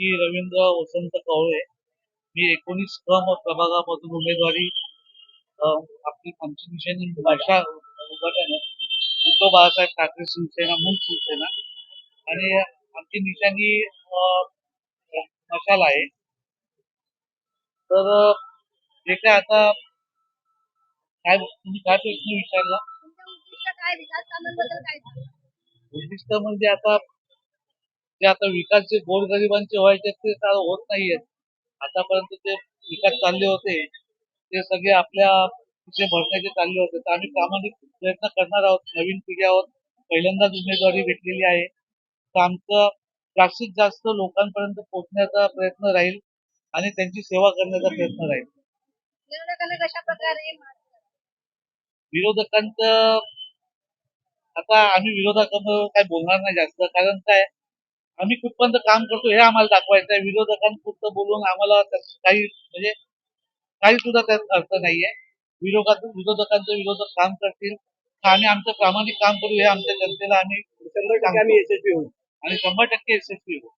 मी रवींद्र वसंत कवळे. मी 19 प्रभागामधून उमेदवारी अ, आमची निशाणी भाषा उभारण्यात उद्धव बाळासाहेब ठाकरे शिवसेना मूळ शिवसेना आणि आमची निशाणी मशाल आहे. तर जे काय आता काय तुम्ही काय प्रश्न विचारला? उद्दिष्ट म्हणजे आता जे आता विकास जे गोरगरिबांचे व्हायचे ते होत नाहीयेत. आतापर्यंत ते विकास चालले होते ते सगळे आपल्या खिसे भरण्याचे चालले होते. तर आम्ही प्रामाणिक प्रयत्न करणार आहोत. नवीन पिढी आहोत. पहिल्यांदाच उमेदवारी भेटलेली आहे. तर आमचं जास्तीत जास्त लोकांपर्यंत पोहोचण्याचा प्रयत्न राहील आणि त्यांची सेवा करण्याचा प्रयत्न राहील. विरोधकांचं आता आम्ही विरोधकांवर काय बोलणार नाही जास्त, कारण काय आम्ही कुठपर्यंत काम करतो हे आम्हाला दाखवायचं आहे. विरोधकांपुरतं बोलून आम्हाला काही म्हणजे काही सुद्धा त्यात अर्थ नाहीये. विरोधकांचं विरोधक काम करतील, आम्ही आमचं प्रामाणिक काम करू हे आमच्या जनतेला आम्ही 100% यशस्वी होऊ आणि 100% यशस्वी होऊ.